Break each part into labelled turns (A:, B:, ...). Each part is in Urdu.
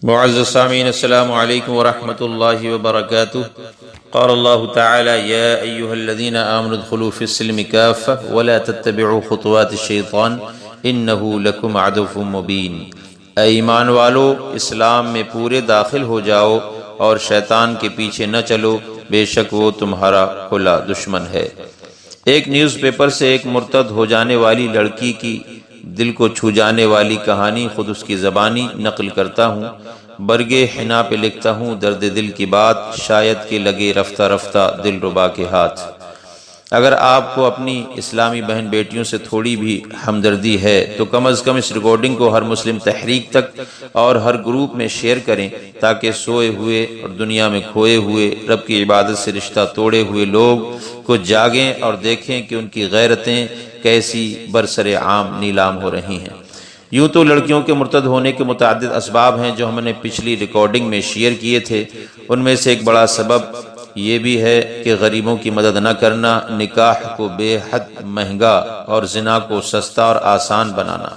A: معزز سامعین، السلام علیکم ورحمۃ اللہ وبرکاتہ۔ قال اللہ تعالی یا ایہا الذین آمنوا ادخلوا فی السلم کافۃ ولا تتبعوا خطوات الشیطان انہ لکم عدو مبین۔ اے ایمان والو، اسلام میں پورے داخل ہو جاؤ اور شیطان کے پیچھے نہ چلو، بے شک وہ تمہارا کھلا دشمن ہے۔ ایک نیوز پیپر سے ایک مرتد ہو جانے والی لڑکی کی دل کو چھو جانے والی کہانی خود اس کی زبانی نقل کرتا ہوں۔ برگے حنا پہ لکھتا ہوں درد دل کی بات، شاید کہ لگے رفتہ رفتہ دل ربا کے ہاتھ۔ اگر آپ کو اپنی اسلامی بہن بیٹیوں سے تھوڑی بھی ہمدردی ہے تو کم از کم اس ریکارڈنگ کو ہر مسلم تحریک تک اور ہر گروپ میں شیئر کریں، تاکہ سوئے ہوئے اور دنیا میں کھوئے ہوئے رب کی عبادت سے رشتہ توڑے ہوئے لوگ کو جاگیں اور دیکھیں کہ ان کی غیرتیں کیسی برسر عام نیلام ہو رہی ہیں۔ یوں تو لڑکیوں کے مرتد ہونے کے متعدد اسباب ہیں جو ہم نے پچھلی ریکارڈنگ میں شیئر کیے تھے۔ ان میں سے ایک بڑا سبب یہ بھی ہے کہ غریبوں کی مدد نہ کرنا، نکاح کو بے حد مہنگا اور زنا کو سستا اور آسان بنانا۔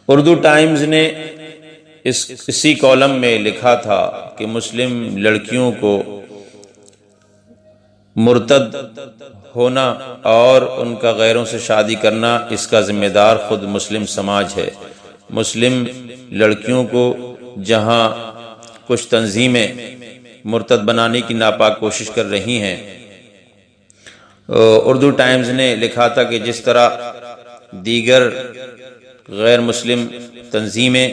A: اردو ٹائمز نے اسی کالم میں لکھا تھا کہ مسلم لڑکیوں کو مرتد ہونا اور ان کا غیروں سے شادی کرنا، اس کا ذمہ دار خود مسلم سماج ہے۔ مسلم لڑکیوں کو جہاں کچھ تنظیمیں مرتد بنانے کی ناپاک کوشش کر رہی ہیں، اردو ٹائمز نے لکھا تھا کہ جس طرح دیگر غیر مسلم تنظیمیں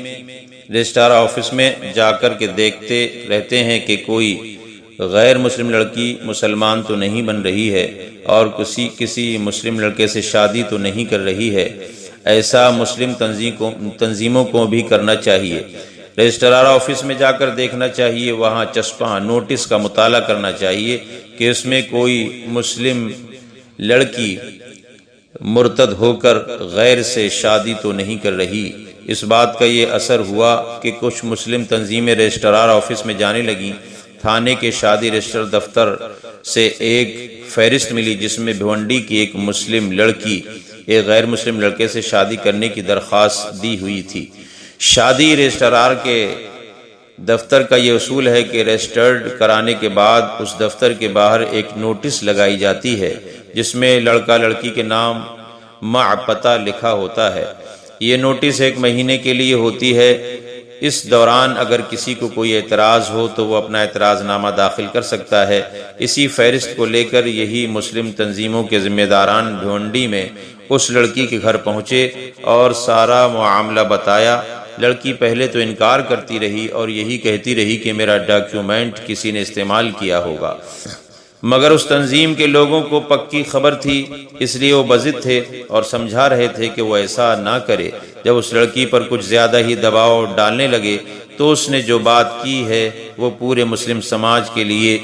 A: رجسٹرار آفس میں جا کر کے دیکھتے رہتے ہیں کہ کوئی غیر مسلم لڑکی مسلمان تو نہیں بن رہی ہے اور کسی مسلم لڑکے سے شادی تو نہیں کر رہی ہے، ایسا مسلم تنظیموں کو بھی کرنا چاہیے۔ رجسٹرار آفس میں جا کر دیکھنا چاہیے، وہاں چسپاں نوٹس کا مطالعہ کرنا چاہیے کہ اس میں کوئی مسلم لڑکی مرتد ہو کر غیر سے شادی تو نہیں کر رہی۔ اس بات کا یہ اثر ہوا کہ کچھ مسلم تنظیمیں رجسٹرار آفس میں جانے لگیں۔ تھانے کے شادی رجسٹر دفتر سے ایک فہرست ملی جس میں بھونڈی کی ایک مسلم لڑکی ایک غیر مسلم لڑکے سے شادی کرنے کی درخواست دی ہوئی تھی۔ شادی رجسٹرار کے دفتر کا یہ اصول ہے کہ رجسٹرڈ کرانے کے بعد اس دفتر کے باہر ایک نوٹس لگائی جاتی ہے جس میں لڑکا لڑکی کے نام مع پتہ لکھا ہوتا ہے۔ یہ نوٹس 1 مہینے کے لیے ہوتی ہے۔ اس دوران اگر کسی کو کوئی اعتراض ہو تو وہ اپنا اعتراض نامہ داخل کر سکتا ہے۔ اسی فہرست کو لے کر یہی مسلم تنظیموں کے ذمہ داران بھونڈی میں اس لڑکی کے گھر پہنچے اور سارا معاملہ بتایا۔ لڑکی پہلے تو انکار کرتی رہی اور یہی کہتی رہی کہ میرا ڈاکیومنٹ کسی نے استعمال کیا ہوگا، مگر اس تنظیم کے لوگوں کو پکی خبر تھی، اس لیے وہ بضد تھے اور سمجھا رہے تھے کہ وہ ایسا نہ کرے۔ جب اس لڑکی پر کچھ زیادہ ہی دباؤ ڈالنے لگے تو اس نے جو بات کی ہے وہ پورے مسلم سماج کے لیے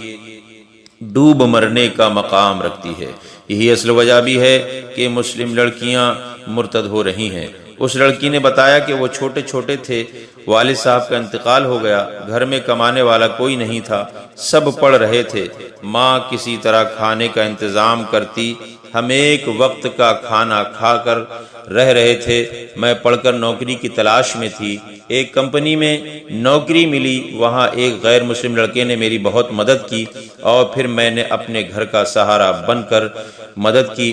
A: ڈوب مرنے کا مقام رکھتی ہے۔ یہی اصل وجہ بھی ہے کہ مسلم لڑکیاں مرتد ہو رہی ہیں۔ اس لڑکی نے بتایا کہ وہ چھوٹے چھوٹے تھے، والد صاحب کا انتقال ہو گیا، گھر میں کمانے والا کوئی نہیں تھا، سب پڑھ رہے تھے، ماں کسی طرح کھانے کا انتظام کرتی، ہم ایک وقت کا کھانا کھا کر رہ رہے تھے۔ میں پڑھ کر نوکری کی تلاش میں تھی، ایک کمپنی میں نوکری ملی، وہاں ایک غیر مسلم لڑکے نے میری بہت مدد کی اور پھر میں نے اپنے گھر کا سہارا بن کر مدد کی۔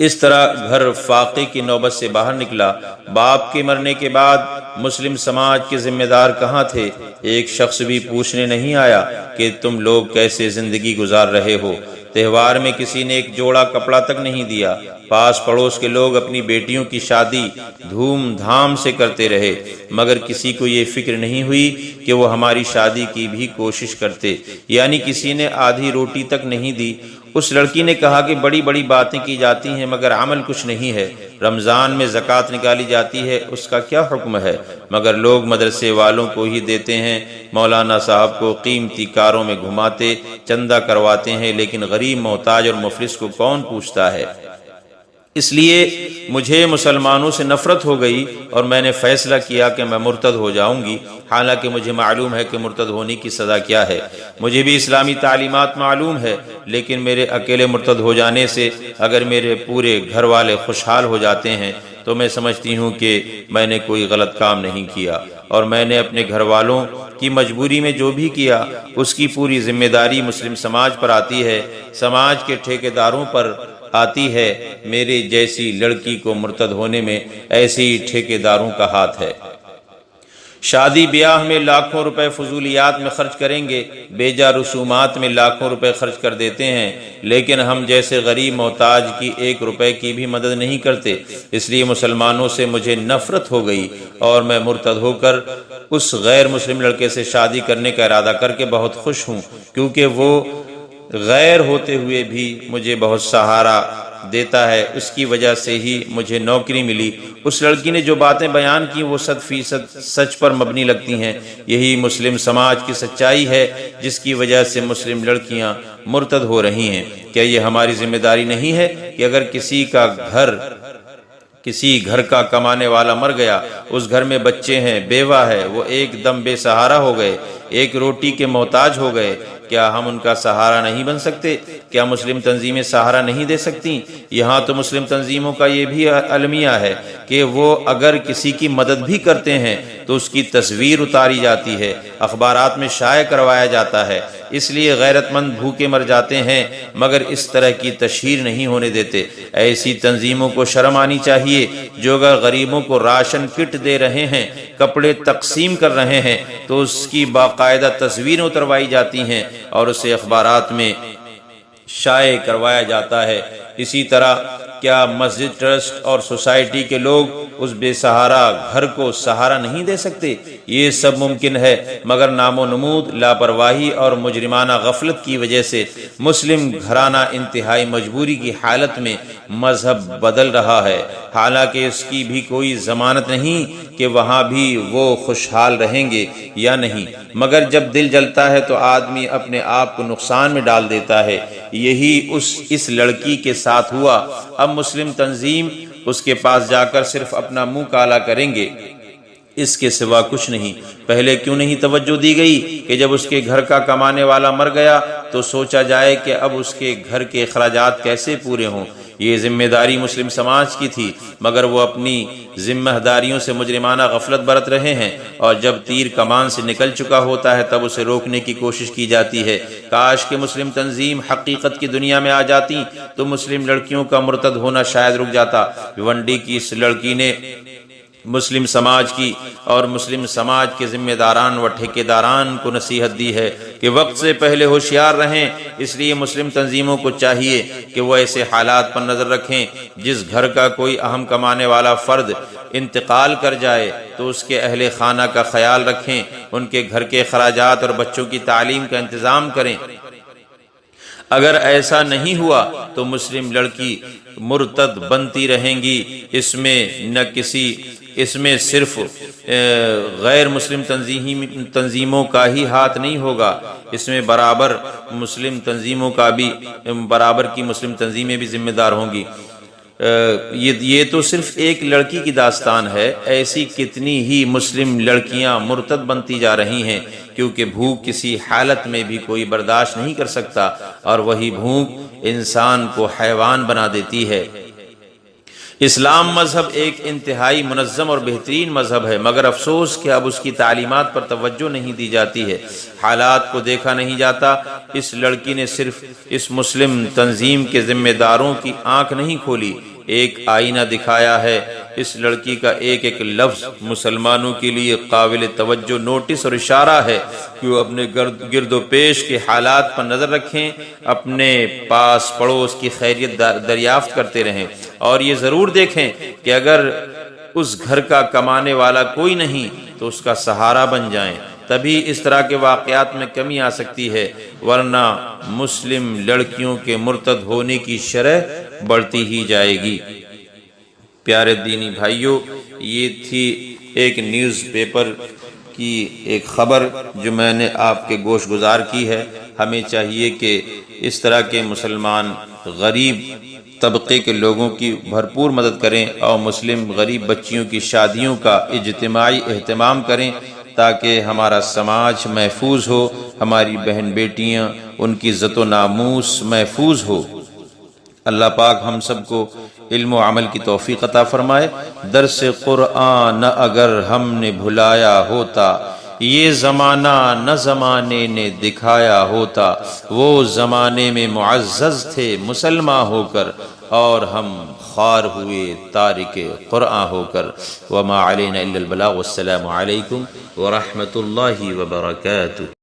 A: اس طرح گھر فاقے کی نوبت سے باہر نکلا۔ باپ کے مرنے کے بعد مسلم سماج کے ذمہ دار کہاں تھے؟ ایک شخص بھی پوچھنے نہیں آیا کہ تم لوگ کیسے زندگی گزار رہے ہو۔ تہوار میں کسی نے ایک جوڑا کپڑا تک نہیں دیا۔ پاس پڑوس کے لوگ اپنی بیٹیوں کی شادی دھوم دھام سے کرتے رہے، مگر کسی کو یہ فکر نہیں ہوئی کہ وہ ہماری شادی کی بھی کوشش کرتے، یعنی کسی نے آدھی روٹی تک نہیں دی۔ اس لڑکی نے کہا کہ بڑی بڑی باتیں کی جاتی ہیں مگر عمل کچھ نہیں ہے۔ رمضان میں زکوٰۃ نکالی جاتی ہے، اس کا کیا حکم ہے؟ مگر لوگ مدرسے والوں کو ہی دیتے ہیں، مولانا صاحب کو قیمتی کاروں میں گھماتے، چندہ کرواتے ہیں، لیکن غریب محتاج اور مفلس کو کون پوچھتا ہے؟ اس لیے مجھے مسلمانوں سے نفرت ہو گئی اور میں نے فیصلہ کیا کہ میں مرتد ہو جاؤں گی، حالانکہ مجھے معلوم ہے کہ مرتد ہونے کی سزا کیا ہے۔ مجھے بھی اسلامی تعلیمات معلوم ہے، لیکن میرے اکیلے مرتد ہو جانے سے اگر میرے پورے گھر والے خوشحال ہو جاتے ہیں تو میں سمجھتی ہوں کہ میں نے کوئی غلط کام نہیں کیا، اور میں نے اپنے گھر والوں کی مجبوری میں جو بھی کیا اس کی پوری ذمہ داری مسلم سماج پر آتی ہے، سماج کے ٹھیکیداروں پر آتی ہے۔ میرے جیسی لڑکی کو مرتد ہونے میں ایسے ہی ٹھیکیداروں کا ہاتھ ہے۔ شادی بیاہ میں لاکھوں روپے فضولیات میں خرچ کریں گے، بیجا رسومات میں لاکھوں روپے خرچ کر دیتے ہیں، لیکن ہم جیسے غریب محتاج کی 1 روپے کی بھی مدد نہیں کرتے۔ اس لیے مسلمانوں سے مجھے نفرت ہو گئی اور میں مرتد ہو کر اس غیر مسلم لڑکے سے شادی کرنے کا ارادہ کر کے بہت خوش ہوں، کیونکہ وہ غیر ہوتے ہوئے بھی مجھے بہت سہارا دیتا ہے، اس کی وجہ سے ہی مجھے نوکری ملی۔ اس لڑکی نے جو باتیں بیان کی وہ 100% سچ پر مبنی لگتی ہیں۔ یہی مسلم سماج کی سچائی ہے جس کی وجہ سے مسلم لڑکیاں مرتد ہو رہی ہیں۔ کیا یہ ہماری ذمہ داری نہیں ہے کہ اگر کسی گھر کا کمانے والا مر گیا، اس گھر میں بچے ہیں، بیوہ ہے، وہ ایک دم بے سہارا ہو گئے، ایک روٹی کے محتاج ہو گئے، کیا ہم ان کا سہارا نہیں بن سکتے؟ کیا مسلم تنظیمیں سہارا نہیں دے سکتی؟ یہاں تو مسلم تنظیموں کا یہ بھی المیہ ہے کہ وہ اگر کسی کی مدد بھی کرتے ہیں تو اس کی تصویر اتاری جاتی ہے، اخبارات میں شائع کروایا جاتا ہے۔ اس لیے غیرت مند بھوکے مر جاتے ہیں مگر اس طرح کی تشہیر نہیں ہونے دیتے۔ ایسی تنظیموں کو شرم آنی چاہیے جو اگر غریبوں کو راشن کٹ دے رہے ہیں، کپڑے تقسیم کر رہے ہیں تو اس کی باقاعدہ تصویریں اتروائی جاتی ہیں اور اسے اخبارات میں شائع کروایا جاتا ہے۔ اسی طرح کیا مسجد ٹرسٹ اور سوسائٹی کے لوگ اس بے سہارا گھر کو سہارا نہیں دے سکتے؟ یہ سب ممکن ہے، مگر نام و نمود، لاپرواہی اور مجرمانہ غفلت کی وجہ سے مسلم گھرانہ انتہائی مجبوری کی حالت میں مذہب بدل رہا ہے، حالانکہ اس کی بھی کوئی ضمانت نہیں کہ وہاں بھی وہ خوشحال رہیں گے یا نہیں، مگر جب دل جلتا ہے تو آدمی اپنے آپ کو نقصان میں ڈال دیتا ہے۔ یہی اس لڑکی کے ساتھ ہوا۔ اب مسلم تنظیم اس کے پاس جا کر صرف اپنا منہ کالا کریں گے، اس کے سوا کچھ نہیں۔ پہلے کیوں نہیں توجہ دی گئی کہ جب اس کے گھر کا کمانے والا مر گیا تو سوچا جائے کہ اب اس کے گھر کے اخراجات کیسے پورے ہوں؟ یہ ذمہ داری مسلم سماج کی تھی، مگر وہ اپنی ذمہ داریوں سے مجرمانہ غفلت برت رہے ہیں، اور جب تیر کمان سے نکل چکا ہوتا ہے تب اسے روکنے کی کوشش کی جاتی ہے۔ کاش کہ مسلم تنظیم حقیقت کی دنیا میں آ جاتی تو مسلم لڑکیوں کا مرتد ہونا شاید رک جاتا۔ بھیونڈی کی اس لڑکی نے مسلم سماج کی اور مسلم سماج کے ذمہ داران و ٹھیکیداران کو نصیحت دی ہے کہ وقت سے پہلے ہوشیار رہیں۔ اس لیے مسلم تنظیموں کو چاہیے کہ وہ ایسے حالات پر نظر رکھیں جس گھر کا کوئی اہم کمانے والا فرد انتقال کر جائے تو اس کے اہل خانہ کا خیال رکھیں، ان کے گھر کے اخراجات اور بچوں کی تعلیم کا انتظام کریں۔ اگر ایسا نہیں ہوا تو مسلم لڑکی مرتد بنتی رہیں گی۔ اس میں صرف غیر مسلم تنظیموں کا ہی ہاتھ نہیں ہوگا، اس میں برابر کی مسلم تنظیمیں بھی ذمہ دار ہوں گی۔ یہ تو صرف ایک لڑکی کی داستان ہے، ایسی کتنی ہی مسلم لڑکیاں مرتد بنتی جا رہی ہیں، کیونکہ بھوک کسی حالت میں بھی کوئی برداشت نہیں کر سکتا، اور وہی بھوک انسان کو حیوان بنا دیتی ہے۔ اسلام مذہب ایک انتہائی منظم اور بہترین مذہب ہے، مگر افسوس کہ اب اس کی تعلیمات پر توجہ نہیں دی جاتی ہے، حالات کو دیکھا نہیں جاتا۔ اس لڑکی نے صرف اس مسلم تنظیم کے ذمہ داروں کی آنکھ نہیں کھولی، ایک آئینہ دکھایا ہے۔ اس لڑکی کا ایک ایک لفظ مسلمانوں کے لیے قابل توجہ نوٹس اور اشارہ ہے کہ وہ اپنے گرد و پیش کے حالات پر نظر رکھیں، اپنے پاس پڑوس کی خیریت دریافت کرتے رہیں، اور یہ ضرور دیکھیں کہ اگر اس گھر کا کمانے والا کوئی نہیں تو اس کا سہارا بن جائیں، تبھی اس طرح کے واقعات میں کمی آ سکتی ہے، ورنہ مسلم لڑکیوں کے مرتد ہونے کی شرح بڑھتی ہی جائے گی۔ پیارے دینی بھائیوں، یہ تھی ایک نیوز پیپر کی ایک خبر جو میں نے آپ کے گوش گزار کی ہے۔ ہمیں چاہیے کہ اس طرح کے مسلمان غریب طبقے کے لوگوں کی بھرپور مدد کریں اور مسلم غریب بچیوں کی شادیوں کا اجتماعی اہتمام کریں تاکہ ہمارا سماج محفوظ ہو، ہماری بہن بیٹیاں ان کی عزت و ناموس محفوظ ہو۔ اللہ پاک ہم سب کو علم و عمل کی توفیق عطا فرمائے۔ درس قرآن اگر ہم نے بھلایا ہوتا، یہ زمانہ نہ زمانے نے دکھایا ہوتا، وہ زمانے میں معزز تھے مسلمان ہو کر اور ہم خوار ہوئے تارک قرآن ہو کر۔ وما علینا الا البلاغ، والسلام علیکم ورحمۃ اللہ وبرکاتہ۔